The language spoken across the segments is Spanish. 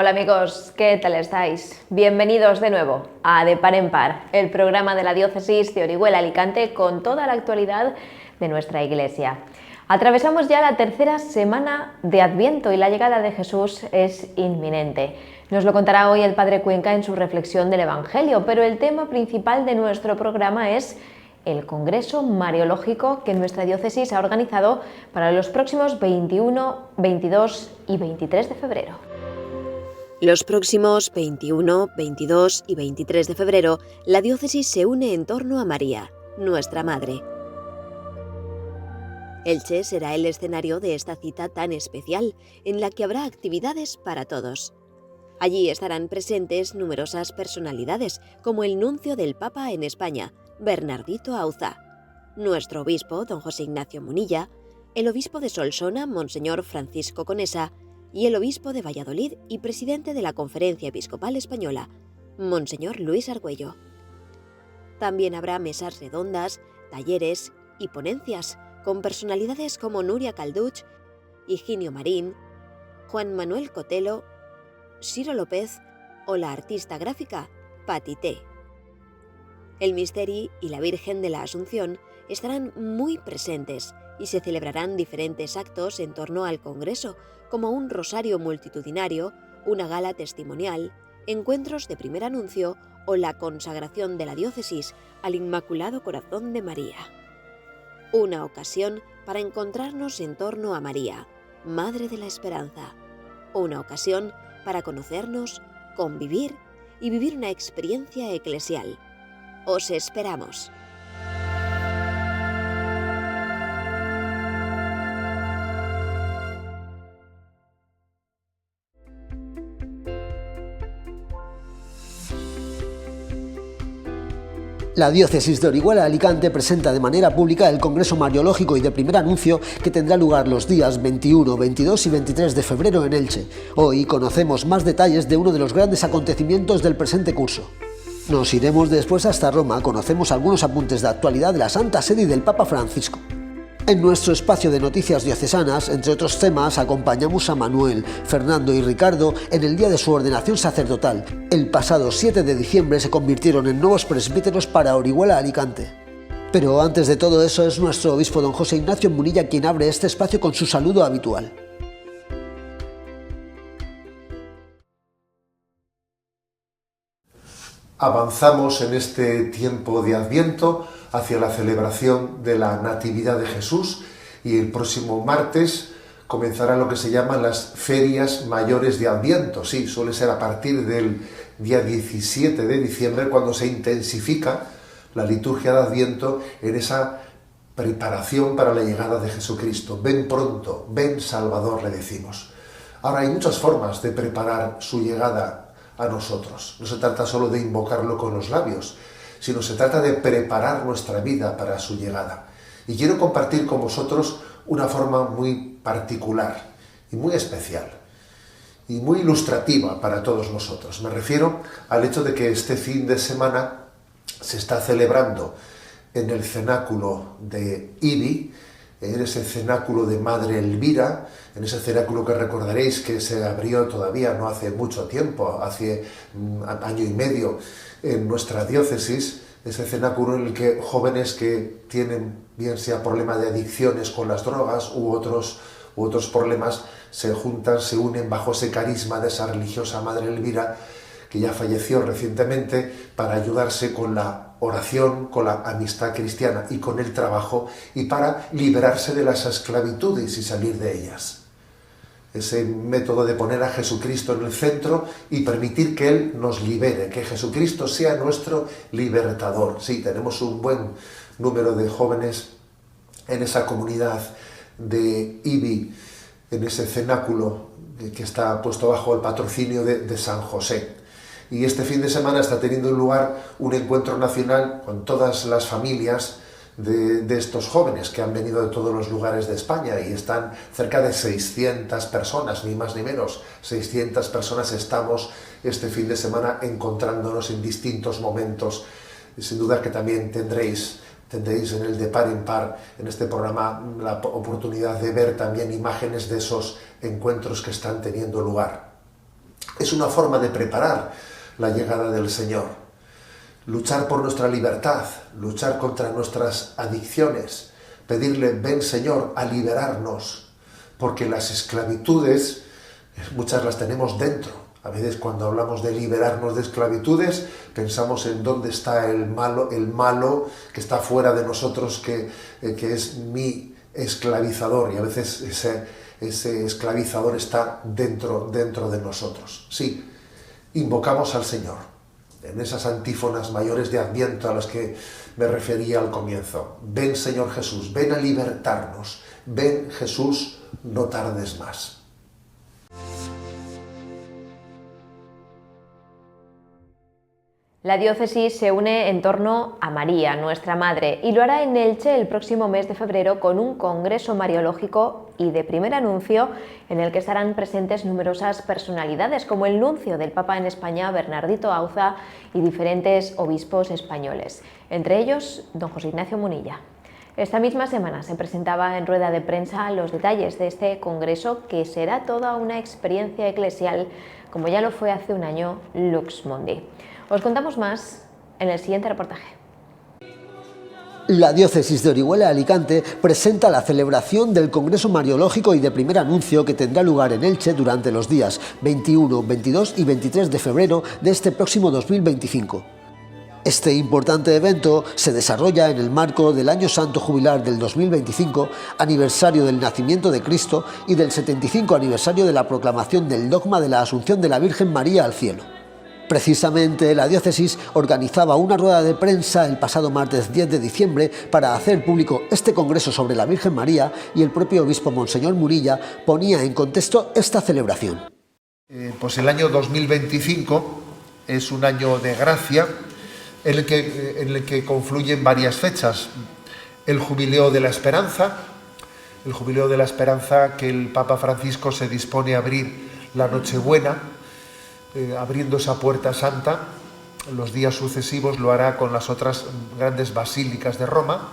Hola amigos, ¿qué tal estáis? Bienvenidos de nuevo a De Par en Par, el programa de la Diócesis de Orihuela-Alicante con toda la actualidad de nuestra Iglesia. Atravesamos ya la tercera semana de Adviento y la llegada de Jesús es inminente. Nos lo contará hoy el Padre Cuenca en su reflexión del Evangelio, pero el tema principal de nuestro programa es el Congreso Mariológico que nuestra diócesis ha organizado para los próximos 21, 22 y 23 de febrero. Los próximos 21, 22 y 23 de febrero, la diócesis se une en torno a María, nuestra Madre. Elche será el escenario de esta cita tan especial, en la que habrá actividades para todos. Allí estarán presentes numerosas personalidades, como el nuncio del Papa en España, Bernardito Auza, nuestro obispo, don José Ignacio Munilla, el obispo de Solsona, monseñor Francisco Conesa, y el obispo de Valladolid y presidente de la Conferencia Episcopal Española, monseñor Luis Argüello. También habrá mesas redondas, talleres y ponencias con personalidades como Nuria Calduch, Higinio Marín, Juan Manuel Cotelo, Ciro López o la artista gráfica Pati Té. El Misteri y la Virgen de la Asunción estarán muy presentes y se celebrarán diferentes actos en torno al Congreso, como un rosario multitudinario, una gala testimonial, encuentros de primer anuncio o la consagración de la diócesis al Inmaculado Corazón de María. Una ocasión para encontrarnos en torno a María, Madre de la Esperanza. Una ocasión para conocernos, convivir y vivir una experiencia eclesial. Os esperamos. La Diócesis de Orihuela-Alicante presenta de manera pública el Congreso Mariológico y de primer anuncio que tendrá lugar los días 21, 22 y 23 de febrero en Elche. Hoy conocemos más detalles de uno de los grandes acontecimientos del presente curso. Nos iremos después hasta Roma, conocemos algunos apuntes de actualidad de la Santa Sede y del Papa Francisco. En nuestro espacio de noticias diocesanas, entre otros temas, acompañamos a Manuel, Fernando y Ricardo en el día de su ordenación sacerdotal. El pasado 7 de diciembre se convirtieron en nuevos presbíteros para Orihuela-Alicante. Pero antes de todo eso es nuestro obispo don José Ignacio Munilla quien abre este espacio con su saludo habitual. Avanzamos en este tiempo de Adviento hacia la celebración de la Natividad de Jesús y el próximo martes comenzarán lo que se llaman las ferias mayores de Adviento. Sí, suele ser a partir del día 17 de diciembre cuando se intensifica la liturgia de Adviento en esa preparación para la llegada de Jesucristo. Ven pronto, ven Salvador, le decimos. Ahora hay muchas formas de preparar su llegada a nosotros. No se trata solo de invocarlo con los labios, sino se trata de preparar nuestra vida para su llegada. Y quiero compartir con vosotros una forma muy particular y muy especial y muy ilustrativa para todos nosotros. Me refiero al hecho de que este fin de semana se está celebrando en el cenáculo de Ibi, en ese cenáculo de Madre Elvira, en ese cenáculo que recordaréis que se abrió todavía no hace mucho tiempo, hace año y medio, en nuestra diócesis, ese cenáculo en el que jóvenes que tienen, bien sea problema de adicciones con las drogas u otros problemas, se juntan, se unen bajo ese carisma de esa religiosa Madre Elvira, que ya falleció recientemente, para ayudarse con la oración, con la amistad cristiana y con el trabajo, y para liberarse de las esclavitudes y salir de ellas. Ese método de poner a Jesucristo en el centro y permitir que Él nos libere, que Jesucristo sea nuestro libertador. Sí, tenemos un buen número de jóvenes en esa comunidad de Ibi, en ese cenáculo que está puesto bajo el patrocinio de San José. Y este fin de semana está teniendo lugar un encuentro nacional con todas las familias de estos jóvenes que han venido de todos los lugares de España, y están cerca de 600 personas, ni más ni menos. 600 personas estamos este fin de semana encontrándonos en distintos momentos. Y sin duda que también tendréis en el De Par en Par, en este programa, la oportunidad de ver también imágenes de esos encuentros que están teniendo lugar. Es una forma de preparar la llegada del Señor. Luchar por nuestra libertad, luchar contra nuestras adicciones, pedirle, ven Señor, a liberarnos, porque las esclavitudes, muchas las tenemos dentro. A veces cuando hablamos de liberarnos de esclavitudes, pensamos en dónde está el malo que está fuera de nosotros, que es mi esclavizador, y a veces ese esclavizador está dentro de nosotros. Sí, invocamos al Señor en esas antífonas mayores de Adviento a las que me refería al comienzo. Ven Señor Jesús, ven a libertarnos, ven Jesús, no tardes más. La diócesis se une en torno a María, nuestra Madre, y lo hará en Elche el próximo mes de febrero con un congreso mariológico y de primer anuncio en el que estarán presentes numerosas personalidades como el nuncio del Papa en España, Bernardito Auza, y diferentes obispos españoles, entre ellos don José Ignacio Munilla. Esta misma semana se presentaba en rueda de prensa los detalles de este congreso, que será toda una experiencia eclesial, como ya lo fue hace un año Lux Mundi. Os contamos más en el siguiente reportaje. La diócesis de Orihuela-Alicante presenta la celebración del Congreso Mariológico y de primer anuncio que tendrá lugar en Elche durante los días 21, 22 y 23 de febrero de este próximo 2025. Este importante evento se desarrolla en el marco del Año Santo Jubilar del 2025, aniversario del nacimiento de Cristo y del 75 aniversario de la proclamación del dogma de la Asunción de la Virgen María al cielo. Precisamente la diócesis organizaba una rueda de prensa el pasado martes 10 de diciembre para hacer público este congreso sobre la Virgen María, y el propio obispo Monseñor Munilla ponía en contexto esta celebración. Pues el año 2025 es un año de gracia en el que confluyen varias fechas. El Jubileo de la Esperanza, que el Papa Francisco se dispone a abrir la Nochebuena, abriendo esa puerta santa. Los días sucesivos lo hará con las otras grandes basílicas de Roma.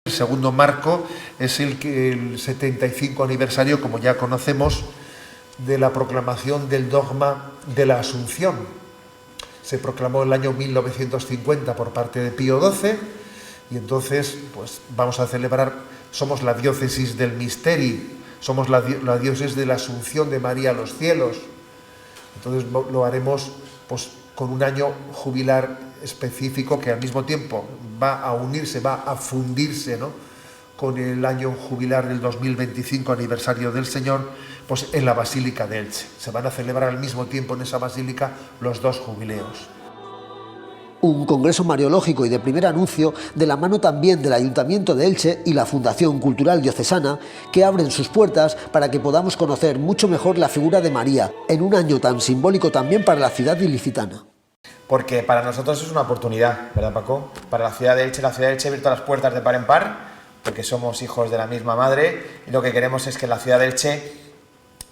El segundo marco es el 75 aniversario, como ya conocemos, de la proclamación del dogma de la Asunción. Se proclamó en el año 1950 por parte de Pío XII, y entonces pues vamos a celebrar, somos la diócesis del Misteri, somos la diócesis de la Asunción de María a los cielos. Entonces lo haremos pues con un año jubilar específico que al mismo tiempo va a unirse, va a fundirse, ¿no?, con el año jubilar del 2025, aniversario del Señor, pues en la Basílica de Elche. Se van a celebrar al mismo tiempo en esa basílica los dos jubileos. Un congreso mariológico y de primer anuncio de la mano también del Ayuntamiento de Elche y la Fundación Cultural Diocesana, que abren sus puertas para que podamos conocer mucho mejor la figura de María, en un año tan simbólico también para la ciudad ilicitana. Porque para nosotros es una oportunidad, ¿verdad, Paco? Para la ciudad de Elche ha abierto las puertas de par en par, porque somos hijos de la misma madre, y lo que queremos es que la ciudad de Elche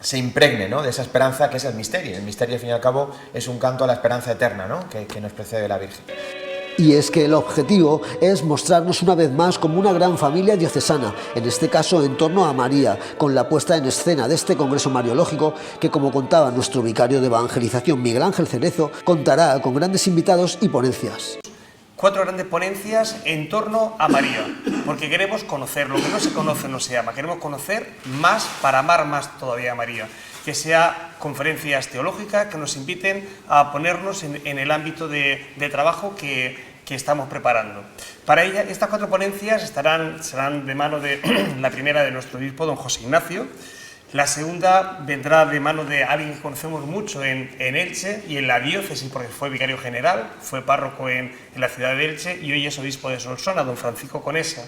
se impregne, ¿no?, de esa esperanza que es el misterio. El misterio, al fin y al cabo, es un canto a la esperanza eterna, ¿no?, que nos precede la Virgen. Y es que el objetivo es mostrarnos una vez más como una gran familia diocesana, en este caso en torno a María, con la puesta en escena de este congreso mariológico que, como contaba nuestro vicario de evangelización Miguel Ángel Cerezo, contará con grandes invitados y ponencias. 4 grandes ponencias en torno a María, porque queremos conocer, lo que no se conoce no se ama, queremos conocer más para amar más todavía a María, que sea conferencias teológicas que nos inviten a ponernos en el ámbito de trabajo que estamos preparando. Para ella, estas 4 ponencias serán de mano de la primera de nuestro obispo, don José Ignacio. La segunda vendrá de mano de alguien que conocemos mucho en Elche y en la diócesis, porque fue vicario general, fue párroco en la ciudad de Elche y hoy es obispo de Solsona, don Francisco Conesa.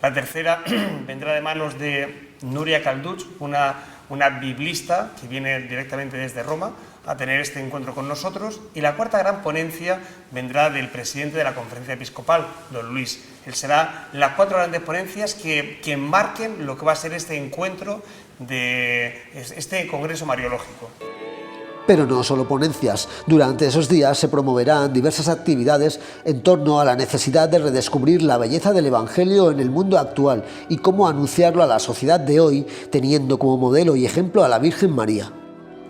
La tercera vendrá de manos de Nuria Calduch, una biblista que viene directamente desde Roma a tener este encuentro con nosotros. Y la cuarta gran ponencia vendrá del presidente de la Conferencia Episcopal, don Luis. Él será las 4 grandes ponencias que marquen lo que va a ser este encuentro de este congreso mariológico. Pero no solo ponencias. Durante esos días se promoverán diversas actividades en torno a la necesidad de redescubrir la belleza del Evangelio en el mundo actual y cómo anunciarlo a la sociedad de hoy, teniendo como modelo y ejemplo a la Virgen María.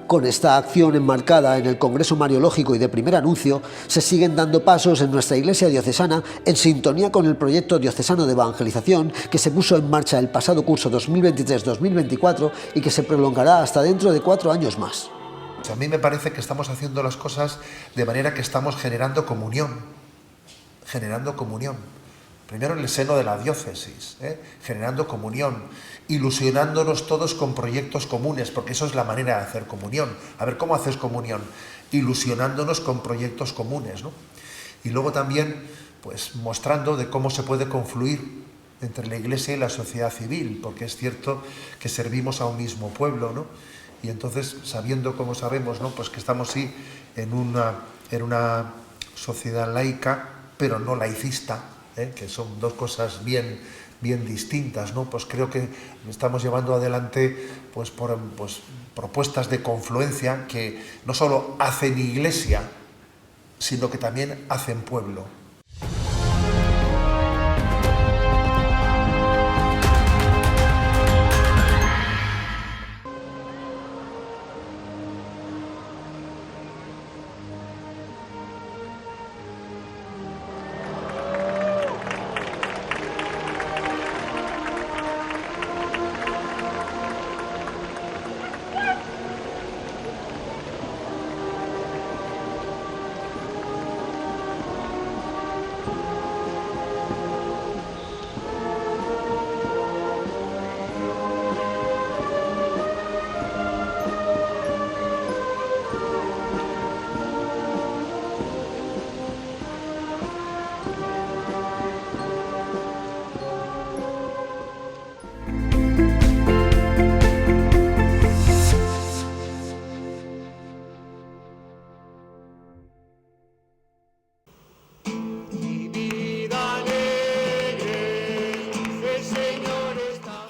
Con esta acción enmarcada en el Congreso Mariológico y de primer anuncio, se siguen dando pasos en nuestra Iglesia diocesana en sintonía con el proyecto diocesano de evangelización que se puso en marcha el pasado curso 2023-2024 y que se prolongará hasta dentro de 4 años más. A mí me parece que estamos haciendo las cosas de manera que estamos generando comunión. Primero en el seno de la diócesis, generando comunión, ilusionándonos todos con proyectos comunes, porque eso es la manera de hacer comunión. A ver, ¿cómo haces comunión? Ilusionándonos con proyectos comunes, ¿no? Y luego también, pues, mostrando de cómo se puede confluir entre la Iglesia y la sociedad civil, porque es cierto que servimos a un mismo pueblo, ¿no? Y entonces, sabiendo como sabemos, ¿no?, pues que estamos sí en una sociedad laica, pero no laicista, que son dos cosas bien distintas, ¿no? Pues creo que estamos llevando adelante pues propuestas de confluencia que no solo hacen iglesia, sino que también hacen pueblo.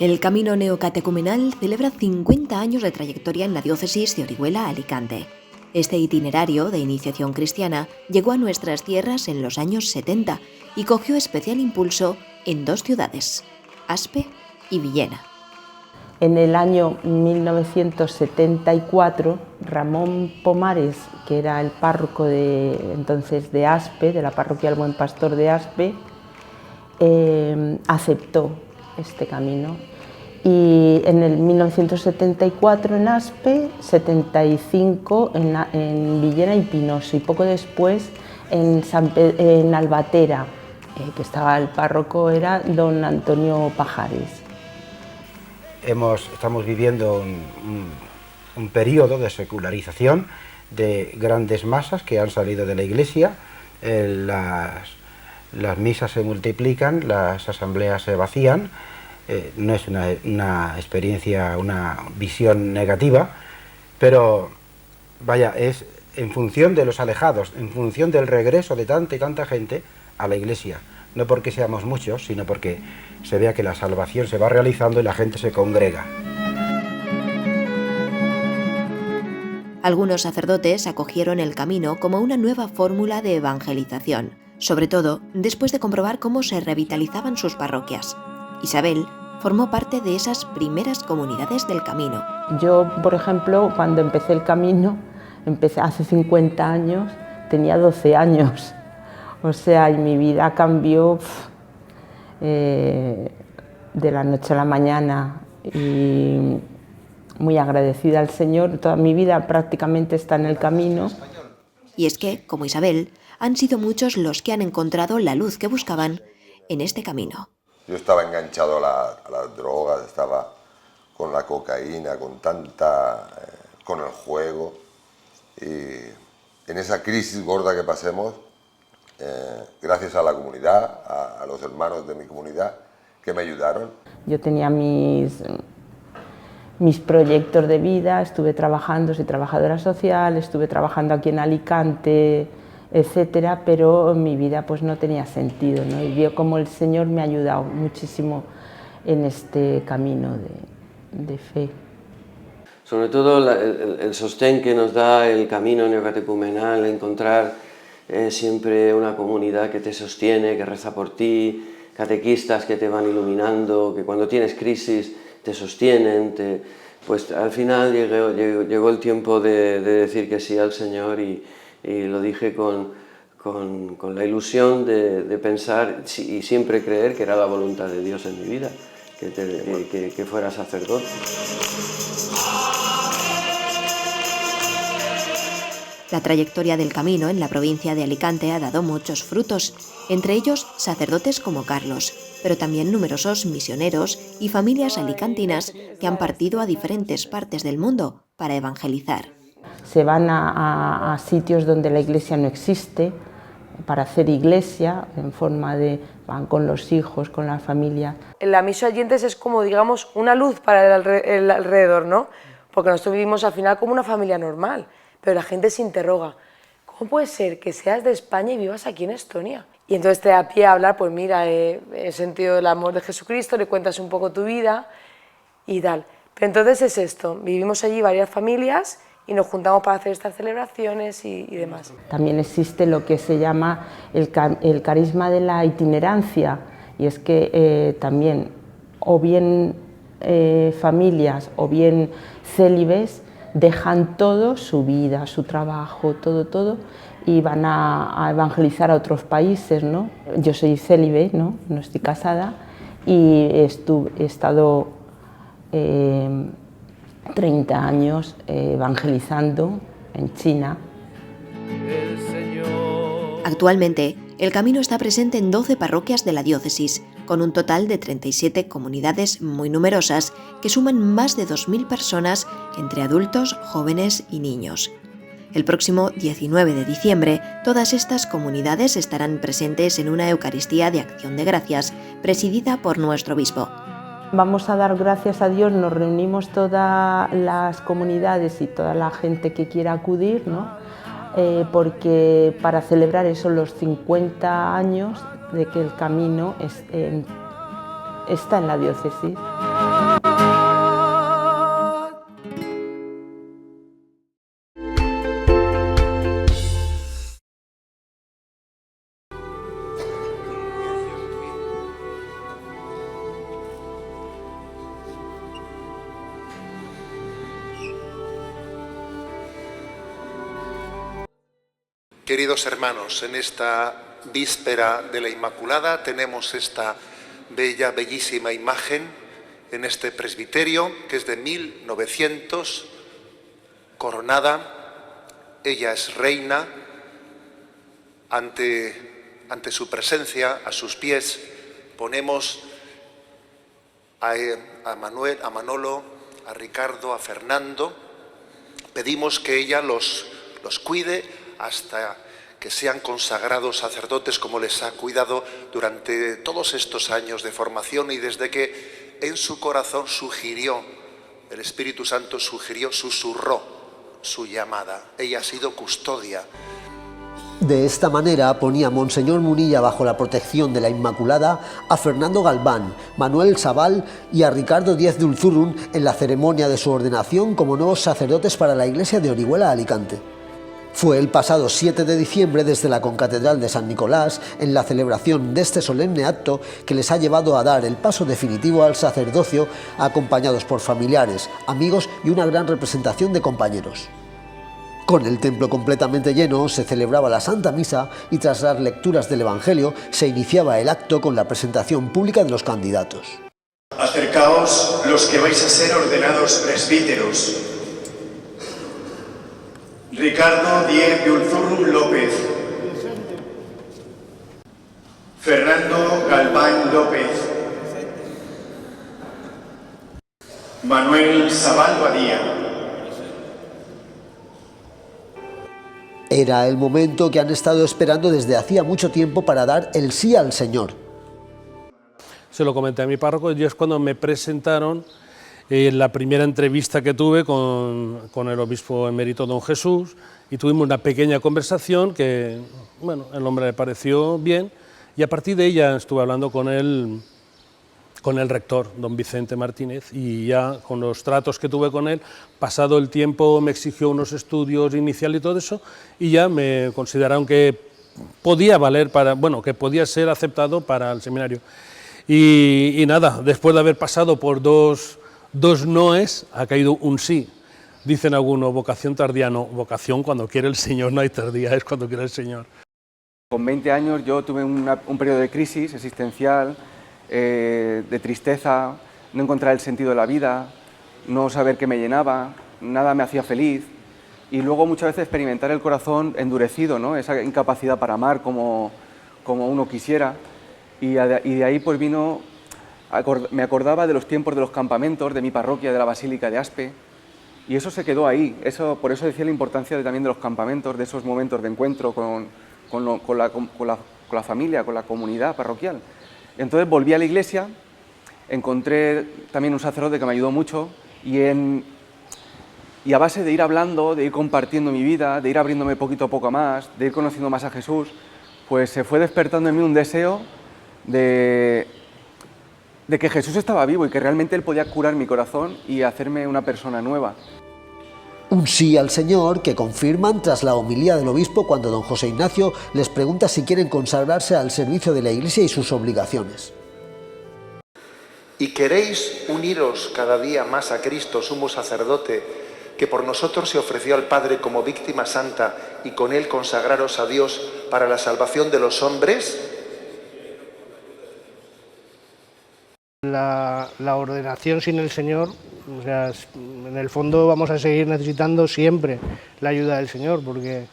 El Camino Neocatecumenal celebra 50 años de trayectoria en la diócesis de Orihuela-Alicante. Este itinerario de iniciación cristiana llegó a nuestras tierras en los años 70 y cogió especial impulso en 2 ciudades, Aspe y Villena. En el año 1974, Ramón Pomares, que era el párroco entonces de Aspe, de la parroquia del Buen Pastor de Aspe, aceptó este camino. Y en el 1974 en Aspe, 75 en Villena y Pinoso, y poco después en Albatera, que estaba el párroco, era don Antonio Pajares. Estamos viviendo un periodo de secularización de grandes masas que han salido de la Iglesia. Las misas se multiplican, las asambleas se vacían. No es una experiencia, una visión negativa, pero vaya, es en función de los alejados, en función del regreso de tanta y tanta gente a la Iglesia. No porque seamos muchos, sino porque se vea que la salvación se va realizando y la gente se congrega. Algunos sacerdotes acogieron el camino como una nueva fórmula de evangelización, sobre todo después de comprobar cómo se revitalizaban sus parroquias. Isabel formó parte de esas primeras comunidades del camino. Yo, por ejemplo, cuando empecé el camino, empecé hace 50 años, tenía 12 años. O sea, y mi vida cambió de la noche a la mañana, y muy agradecida al Señor. Toda mi vida prácticamente está en el camino. Y es que, como Isabel, han sido muchos los que han encontrado la luz que buscaban en este camino. Yo estaba enganchado a las drogas, estaba con la cocaína, con el juego, y en esa crisis gorda que pasemos, gracias a la comunidad, a los hermanos de mi comunidad que me ayudaron. Yo tenía mis proyectos de vida, estuve trabajando, soy trabajadora social, estuve trabajando aquí en Alicante, etcétera, pero mi vida pues no tenía sentido, ¿no? Y veo como el Señor me ha ayudado muchísimo en este camino de fe. Sobre todo el sostén que nos da el camino neocatecumenal, encontrar siempre una comunidad que te sostiene, que reza por ti, catequistas que te van iluminando, que cuando tienes crisis te sostienen, pues al final llegó el tiempo de decir que sí al Señor y lo dije con la ilusión de pensar y siempre creer que era la voluntad de Dios en mi vida, que fuera sacerdote. La trayectoria del camino en la provincia de Alicante ha dado muchos frutos, entre ellos sacerdotes como Carlos, pero también numerosos misioneros y familias alicantinas que han partido a diferentes partes del mundo para evangelizar. Se van a sitios donde la iglesia no existe, para hacer iglesia, en forma de, van con los hijos, con la familia. La misa oyentes es como, digamos, una luz para el alrededor, ¿no? Porque nosotros vivimos al final como una familia normal, pero la gente se interroga, ¿cómo puede ser que seas de España y vivas aquí en Estonia? Y entonces te da pie a hablar, pues mira, he sentido el amor de Jesucristo, le cuentas un poco tu vida y tal. Pero entonces es esto, vivimos allí varias familias y nos juntamos para hacer estas celebraciones y demás. También existe lo que se llama el carisma de la itinerancia, y es que también o bien familias o bien célibes dejan todo, su vida, su trabajo, todo, y van a evangelizar a otros países, ¿no? Yo soy célibe, no estoy casada, y he estado 30 años evangelizando en China. Actualmente, el camino está presente en 12 parroquias de la diócesis, con un total de 37 comunidades muy numerosas que suman más de 2.000 personas entre adultos, jóvenes y niños. El próximo 19 de diciembre, todas estas comunidades estarán presentes en una Eucaristía de Acción de Gracias, presidida por nuestro obispo. Vamos a dar gracias a Dios, nos reunimos todas las comunidades y toda la gente que quiera acudir, ¿no? Porque para celebrar eso los 50 años de que el camino está en la diócesis. Queridos hermanos, en esta víspera de la Inmaculada tenemos esta bellísima imagen en este presbiterio que es de 1900, coronada. Ella es reina. Ante su presencia, a sus pies, ponemos a Manuel, a Manolo, a Ricardo, a Fernando. Pedimos que ella los cuide hasta que sean consagrados sacerdotes como les ha cuidado durante todos estos años de formación y desde que en su corazón el Espíritu Santo susurró su llamada. Ella ha sido custodia. De esta manera ponía Monseñor Munilla bajo la protección de la Inmaculada a Fernando Galván, Manuel Sabal y a Ricardo Díez de Unzurrun en la ceremonia de su ordenación como nuevos sacerdotes para la iglesia de Orihuela, Alicante. Fue el pasado 7 de diciembre desde la concatedral de San Nicolás en la celebración de este solemne acto que les ha llevado a dar el paso definitivo al sacerdocio, acompañados por familiares, amigos y una gran representación de compañeros. Con el templo completamente lleno se celebraba la Santa Misa y tras las lecturas del Evangelio se iniciaba el acto con la presentación pública de los candidatos. Acercaos los que vais a ser ordenados presbíteros. Ricardo Díez de Unzurrun López, Fernando Galván López, Manuel Sabal Badía. Era el momento que han estado esperando desde hacía mucho tiempo para dar el sí al Señor. Se lo comenté a mi párroco y es cuando me presentaron la primera entrevista que tuve con el obispo emérito don Jesús, y tuvimos una pequeña conversación que, bueno, el hombre le pareció bien, y a partir de ella estuve hablando con el rector, don Vicente Martínez, y ya con los tratos que tuve con él, pasado el tiempo me exigió unos estudios iniciales y todo eso, y ya me consideraron que podía valer que podía ser aceptado para el seminario. Y nada, después de haber pasado por dos 2 noes, ha caído un sí. Dicen algunos, vocación tardía, no, vocación cuando quiere el Señor, no hay tardía, es cuando quiere el Señor. Con 20 años yo tuve un periodo de crisis existencial, de tristeza, no encontrar el sentido de la vida, no saber qué me llenaba, nada me hacía feliz, y luego muchas veces experimentar el corazón endurecido, ¿no? Esa incapacidad para amar como uno quisiera, y de ahí pues vino, me acordaba de los tiempos de los campamentos de mi parroquia de la Basílica de Aspe, y eso se quedó ahí. Por eso decía la importancia también de los campamentos, de esos momentos de encuentro con la familia, con la comunidad parroquial. Entonces volví a la iglesia, encontré también un sacerdote que me ayudó mucho, y a base de ir hablando, de ir compartiendo mi vida, de ir abriéndome poquito a poco más, de ir conociendo más a Jesús, pues se fue despertando en mí un deseo de que Jesús estaba vivo y que realmente Él podía curar mi corazón y hacerme una persona nueva. Un sí al Señor que confirman tras la homilía del obispo cuando don José Ignacio les pregunta si quieren consagrarse al servicio de la Iglesia y sus obligaciones. ¿Y queréis uniros cada día más a Cristo, sumo sacerdote, que por nosotros se ofreció al Padre como víctima santa y con Él consagraros a Dios para la salvación de los hombres? La ordenación sin el Señor, o sea, en el fondo vamos a seguir necesitando siempre la ayuda del Señor, porque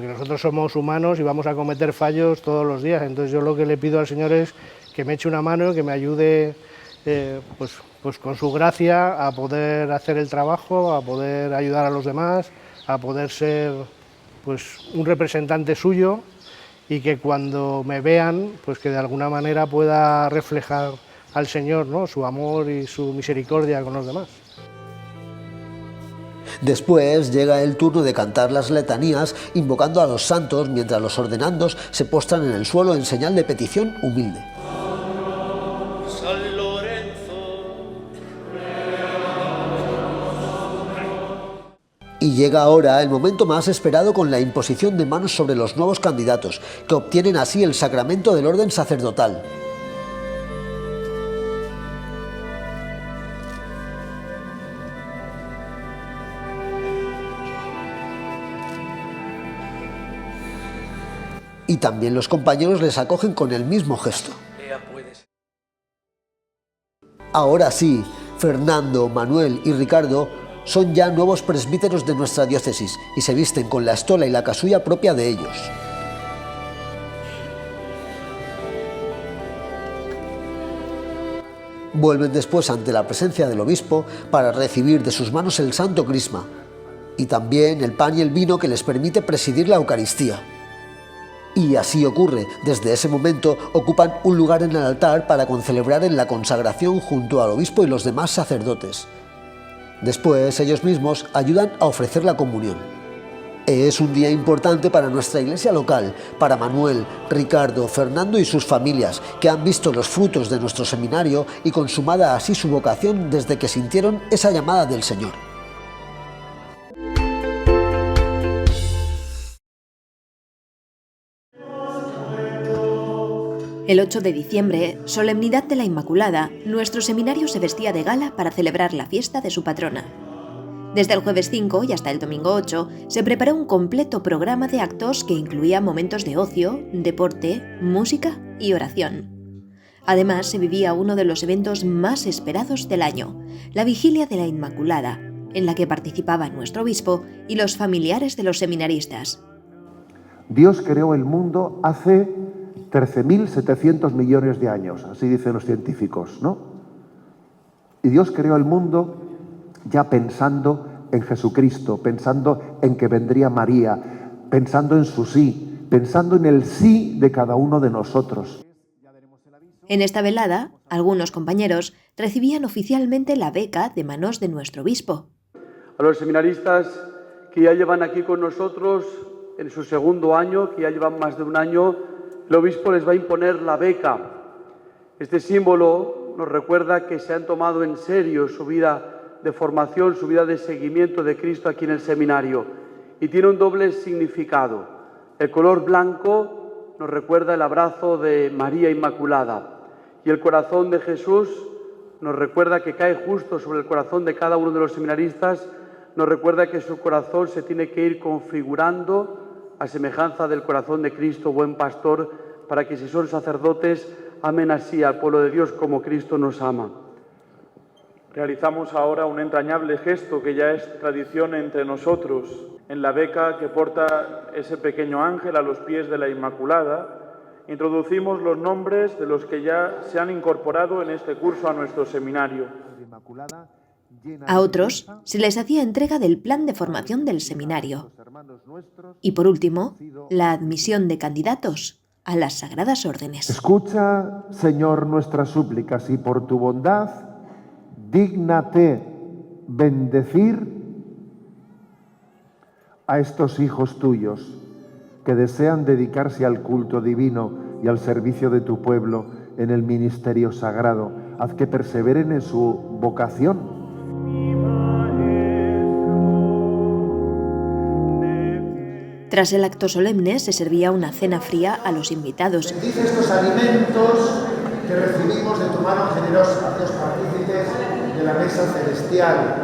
nosotros somos humanos y vamos a cometer fallos todos los días. Entonces yo lo que le pido al Señor es que me eche una mano, que me ayude pues con su gracia a poder hacer el trabajo, a poder ayudar a los demás, a poder ser pues un representante suyo, y que cuando me vean, pues que de alguna manera pueda reflejar al Señor, ¿no?, su amor y su misericordia con los demás. Después llega el turno de cantar las letanías invocando a los santos mientras los ordenandos se postran en el suelo en señal de petición humilde. San Lorenzo. Y llega ahora el momento más esperado con la imposición de manos sobre los nuevos candidatos, que obtienen así el sacramento del orden sacerdotal. Y también los compañeros les acogen con el mismo gesto. Ahora sí, Fernando, Manuel y Ricardo son ya nuevos presbíteros de nuestra diócesis y se visten con la estola y la casulla propia de ellos. Vuelven después ante la presencia del obispo para recibir de sus manos el santo crisma y también el pan y el vino que les permite presidir la Eucaristía. Y así ocurre, desde ese momento ocupan un lugar en el altar para concelebrar en la consagración junto al obispo y los demás sacerdotes. Después ellos mismos ayudan a ofrecer la comunión. Es un día importante para nuestra iglesia local, para Manuel, Ricardo, Fernando y sus familias, que han visto los frutos de nuestro seminario y consumada así su vocación desde que sintieron esa llamada del Señor. El 8 de diciembre, solemnidad de la Inmaculada, nuestro seminario se vestía de gala para celebrar la fiesta de su patrona. Desde el jueves 5 y hasta el domingo 8 se preparó un completo programa de actos que incluía momentos de ocio, deporte, música y oración. Además, se vivía uno de los eventos más esperados del año, la Vigilia de la Inmaculada, en la que participaban nuestro obispo y los familiares de los seminaristas. Dios creó el mundo hace 13.700 millones de años, así dicen los científicos, ¿no? Y Dios creó el mundo ya pensando en Jesucristo, pensando en que vendría María, pensando en su sí, pensando en el sí de cada uno de nosotros. En esta velada, algunos compañeros recibían oficialmente la beca de manos de nuestro obispo. A los seminaristas que ya llevan aquí con nosotros en su segundo año, que ya llevan más de un año, el obispo les va a imponer la beca. Este símbolo nos recuerda que se han tomado en serio su vida de formación, su vida de seguimiento de Cristo aquí en el seminario, y tiene un doble significado. El color blanco nos recuerda el abrazo de María Inmaculada y el corazón de Jesús nos recuerda que cae justo sobre el corazón de cada uno de los seminaristas, nos recuerda que su corazón se tiene que ir configurando a semejanza del corazón de Cristo, buen pastor, para que si son sacerdotes, amen así al pueblo de Dios como Cristo nos ama. Realizamos ahora un entrañable gesto que ya es tradición entre nosotros. En la beca que porta ese pequeño ángel a los pies de la Inmaculada, introducimos los nombres de los que ya se han incorporado en este curso a nuestro seminario. A otros se les hacía entrega del plan de formación del seminario. Y por último, la admisión de candidatos a las Sagradas Órdenes. Escucha, Señor, nuestras súplicas y por tu bondad, dígnate bendecir a estos hijos tuyos que desean dedicarse al culto divino y al servicio de tu pueblo en el ministerio sagrado. Haz que perseveren en su vocación. Tras el acto solemne se servía una cena fría a los invitados. Bendice estos alimentos que recibimos de tu mano generosa, los partícipes de la mesa celestial.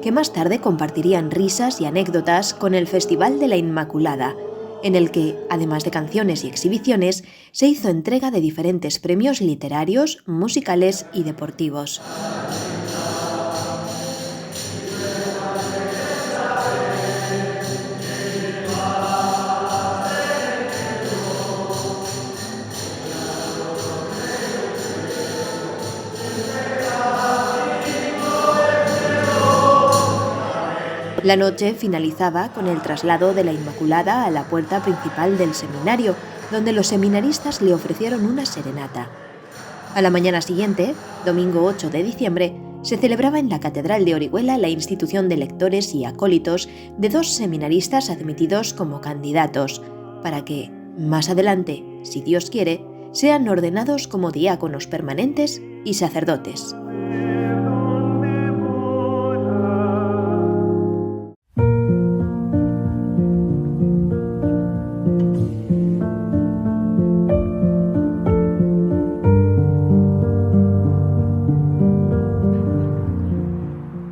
Que más tarde compartirían risas y anécdotas con el Festival de la Inmaculada, en el que, además de canciones y exhibiciones, se hizo entrega de diferentes premios literarios, musicales y deportivos. La noche finalizaba con el traslado de la Inmaculada a la puerta principal del seminario, donde los seminaristas le ofrecieron una serenata. A la mañana siguiente, domingo 8 de diciembre, se celebraba en la Catedral de Orihuela la institución de lectores y acólitos de 2 seminaristas admitidos como candidatos, para que, más adelante, si Dios quiere, sean ordenados como diáconos permanentes y sacerdotes.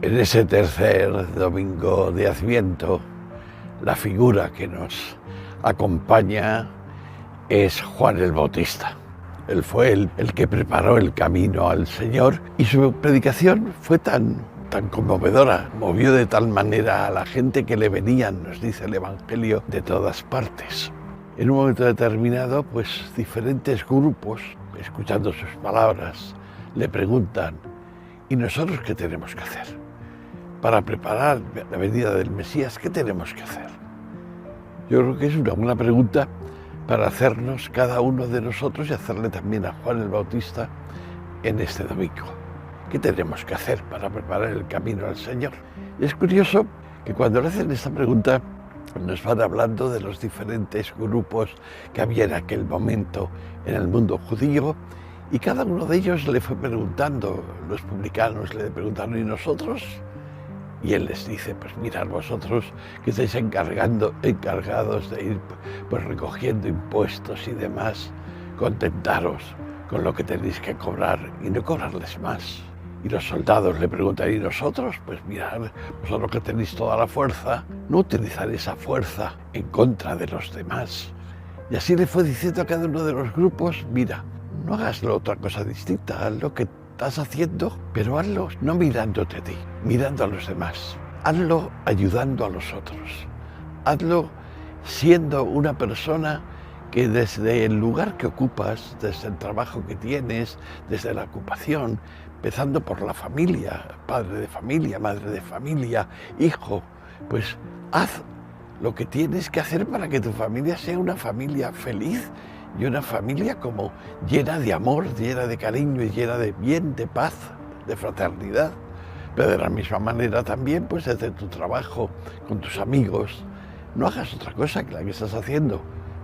En ese tercer domingo de Adviento, la figura que nos acompaña es Juan el Bautista. Él fue el que preparó el camino al Señor y su predicación fue tan conmovedora, movió de tal manera a la gente que le venían, nos dice el Evangelio, de todas partes. En un momento determinado, pues diferentes grupos, escuchando sus palabras, le preguntan: ¿y nosotros qué tenemos que hacer? Para preparar la venida del Mesías, ¿qué tenemos que hacer? Yo creo que es una buena pregunta para hacernos cada uno de nosotros y hacerle también a Juan el Bautista en este domingo. ¿Qué tenemos que hacer para preparar el camino al Señor? Y es curioso que cuando le hacen esta pregunta nos van hablando de los diferentes grupos que había en aquel momento en el mundo judío y cada uno de ellos le fue preguntando, los publicanos le preguntaron: ¿y nosotros? Y él les dice: pues mirad vosotros que estáis encargados de ir pues recogiendo impuestos y demás, contentaros con lo que tenéis que cobrar y no cobrarles más. Y los soldados le preguntan: ¿y nosotros? Pues mirad, vosotros que tenéis toda la fuerza, no utilizar esa fuerza en contra de los demás. Y así le fue diciendo a cada uno de los grupos: mira, no hagas otra cosa distinta, haz lo que estás haciendo, pero hazlo no mirándote a ti, mirando a los demás. Hazlo ayudando a los otros. Hazlo siendo una persona que desde el lugar que ocupas, desde el trabajo que tienes, desde la ocupación, empezando por la familia, padre de familia, madre de familia, hijo, pues haz lo que tienes que hacer para que tu familia sea una familia feliz y una familia como llena de amor, llena de cariño y llena de bien, de paz, de fraternidad. Pero de la misma manera también, pues desde tu trabajo, con tus amigos, no hagas otra cosa que la que estás haciendo,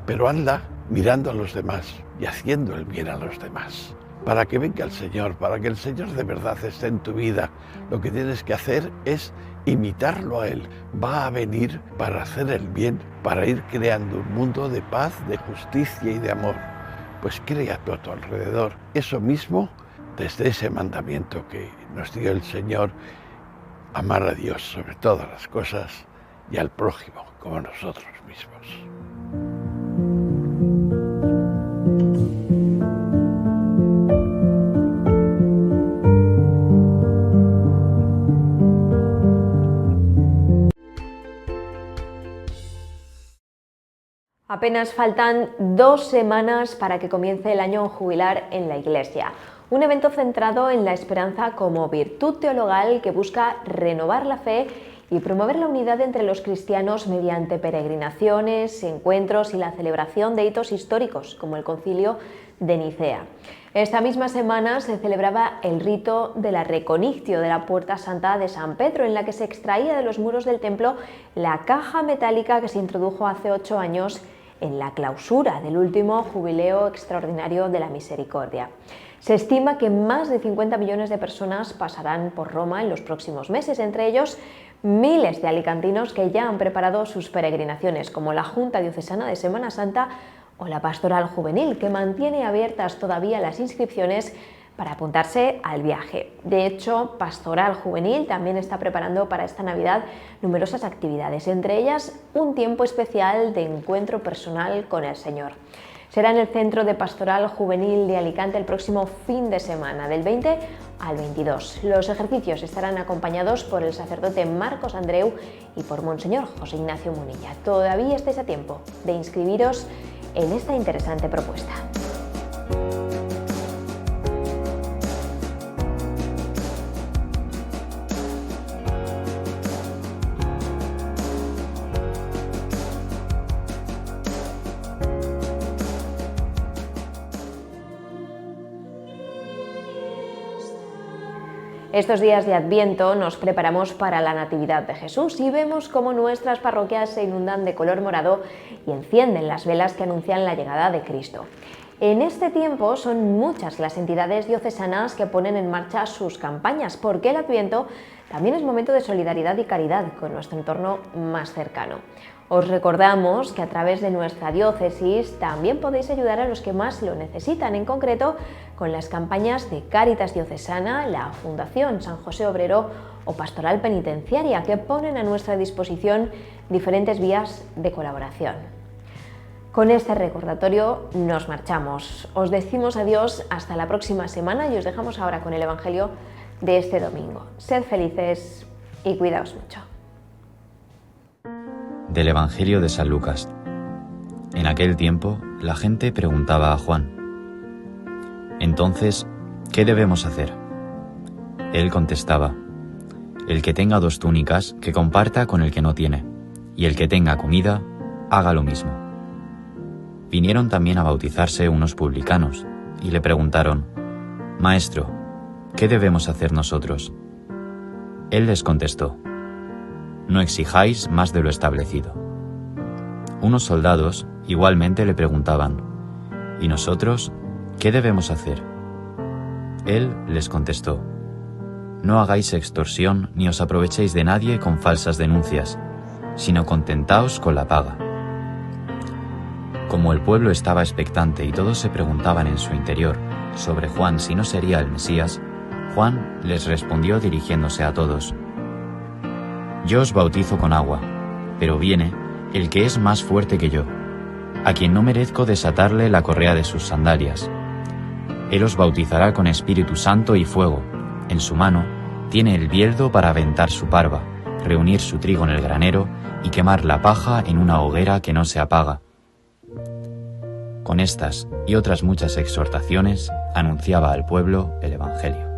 pero hazla mirando a los demás y haciendo el bien a los demás. Para que venga el Señor, para que el Señor de verdad esté en tu vida, lo que tienes que hacer es imitarlo a Él. Va a venir para hacer el bien, para ir creando un mundo de paz, de justicia y de amor. Pues crea tú a tu alrededor eso mismo desde ese mandamiento que nos dio el Señor, amar a Dios sobre todas las cosas y al prójimo como a nosotros mismos. Apenas faltan 2 semanas para que comience el año jubilar en la Iglesia. Un evento centrado en la esperanza como virtud teologal que busca renovar la fe y promover la unidad entre los cristianos mediante peregrinaciones, encuentros y la celebración de hitos históricos, como el Concilio de Nicea. Esta misma semana se celebraba el rito de la Reconictio de la Puerta Santa de San Pedro, en la que se extraía de los muros del templo la caja metálica que se introdujo hace 8 años en la clausura del último jubileo extraordinario de la Misericordia. Se estima que más de 50 millones de personas pasarán por Roma en los próximos meses, entre ellos miles de alicantinos que ya han preparado sus peregrinaciones, como la Junta Diocesana de Semana Santa o la Pastoral Juvenil, que mantiene abiertas todavía las inscripciones para apuntarse al viaje. De hecho, Pastoral Juvenil también está preparando para esta Navidad numerosas actividades, entre ellas un tiempo especial de encuentro personal con el Señor. Será en el Centro de Pastoral Juvenil de Alicante el próximo fin de semana, del 20 al 22. Los ejercicios estarán acompañados por el sacerdote Marcos Andreu y por Monseñor José Ignacio Munilla. Todavía estáis a tiempo de inscribiros en esta interesante propuesta. Estos días de Adviento nos preparamos para la Natividad de Jesús y vemos cómo nuestras parroquias se inundan de color morado y encienden las velas que anuncian la llegada de Cristo. En este tiempo son muchas las entidades diocesanas que ponen en marcha sus campañas, porque el Adviento también es momento de solidaridad y caridad con nuestro entorno más cercano. Os recordamos que a través de nuestra diócesis también podéis ayudar a los que más lo necesitan, en concreto con las campañas de Cáritas Diocesana, la Fundación San José Obrero o Pastoral Penitenciaria, que ponen a nuestra disposición diferentes vías de colaboración. Con este recordatorio nos marchamos. Os decimos adiós hasta la próxima semana y os dejamos ahora con el Evangelio de este domingo. Sed felices y cuidaos mucho. Del Evangelio de San Lucas. En aquel tiempo, la gente preguntaba a Juan: «Entonces, ¿qué debemos hacer?». Él contestaba: «El que tenga 2 túnicas, que comparta con el que no tiene, y el que tenga comida, haga lo mismo». Vinieron también a bautizarse unos publicanos, y le preguntaron: «Maestro, ¿qué debemos hacer nosotros?». Él les contestó: «No exijáis más de lo establecido». Unos soldados igualmente le preguntaban: «¿Y nosotros qué debemos hacer?». Él les contestó: «No hagáis extorsión ni os aprovechéis de nadie con falsas denuncias, sino contentaos con la paga». Como el pueblo estaba expectante y todos se preguntaban en su interior sobre Juan si no sería el Mesías, Juan les respondió dirigiéndose a todos: «Yo os bautizo con agua, pero viene el que es más fuerte que yo, a quien no merezco desatarle la correa de sus sandalias. Él os bautizará con Espíritu Santo y fuego. En su mano tiene el bieldo para aventar su parva, reunir su trigo en el granero y quemar la paja en una hoguera que no se apaga». Con estas y otras muchas exhortaciones anunciaba al pueblo el Evangelio.